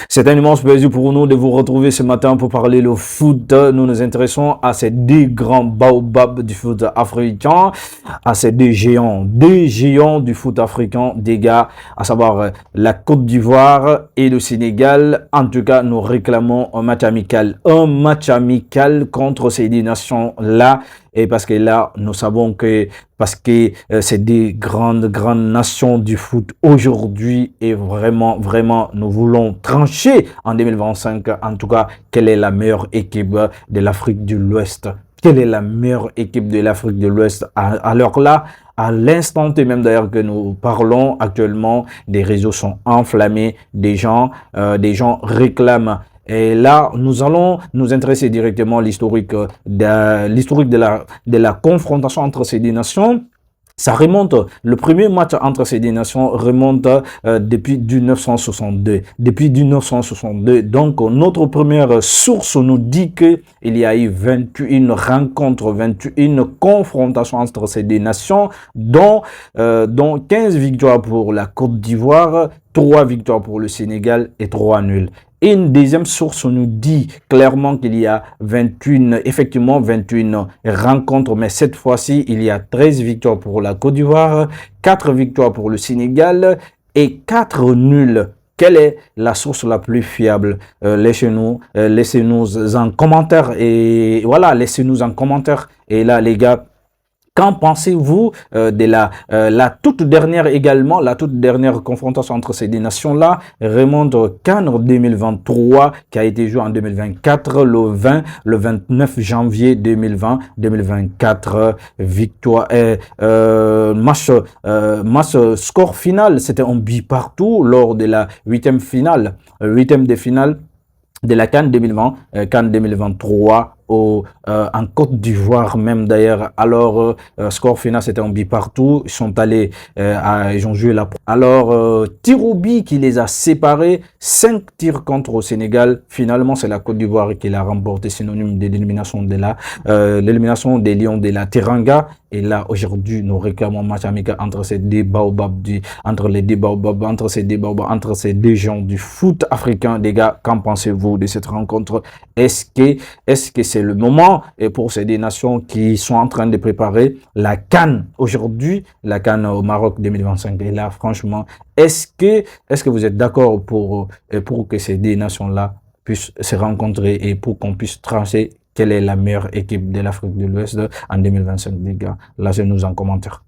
C'est un immense plaisir pour nous de vous retrouver ce matin pour parler le foot. Nous nous intéressons à ces deux grands baobabs du foot africain, à ces deux géants du foot africain, des gars, à savoir la Côte d'Ivoire et le Sénégal. En tout cas, nous réclamons un match amical contre ces deux nations-là. Et parce que là, nous savons que parce que c'est des grandes nations du foot aujourd'hui et vraiment, nous voulons trancher en 2025. En tout cas, quelle est la meilleure équipe de l'Afrique de l'Ouest? Quelle est la meilleure équipe de l'Afrique de l'Ouest? Alors là, à l'instant T même d'ailleurs que nous parlons actuellement, des réseaux sont enflammés, des gens réclament. Et là, nous allons nous intéresser directement à l'historique de la confrontation entre ces deux nations. Ça remonte, le premier match entre ces deux nations remonte depuis 1962. Depuis 1962. Donc, notre première source nous dit que il y a eu 21 rencontres, 21 confrontations entre ces deux nations, dont 15 victoires pour la Côte d'Ivoire, 3 victoires pour le Sénégal et 3 nuls. Et une deuxième source nous dit clairement qu'il y a 21 rencontres, mais cette fois-ci, il y a 13 victoires pour la Côte d'Ivoire, 4 victoires pour le Sénégal et 4 nuls. Quelle est la source la plus fiable? Laissez-nous en commentaire. Et voilà, laissez-nous en commentaire. Et là, les gars, qu'en pensez-vous de la toute dernière également, la toute dernière confrontation entre ces deux nations-là remonte au CAN 2023 qui a été joué en 2024, le 29 janvier 2024, victoire, match score final, c'était un but partout lors de la huitième de finale de la CAN 2020, CAN 2023 en Côte d'Ivoire même d'ailleurs. Alors, score final, c'était un but partout. Ils sont allés, ils ont joué la... Alors, tir au but qui les a séparés, 5 tirs contre au Sénégal. Finalement, c'est la Côte d'Ivoire qui l'a remporté, synonyme de l'élimination l'élimination des Lions de la Teranga. Et là, aujourd'hui, nous réclamons un match amical entre ces deux baobabs, entre ces deux gens du foot africain. Les gars, qu'en pensez-vous de cette rencontre? Est-ce que c'est le moment et pour ces deux nations qui sont en train de préparer la CAN aujourd'hui, la CAN au Maroc 2025? Et là, franchement, est-ce que vous êtes d'accord pour que ces deux nations-là puissent se rencontrer et pour qu'on puisse trancher quelle est la meilleure équipe de l'Afrique de l'Ouest en 2025, les gars? Laissez-nous en commentaire.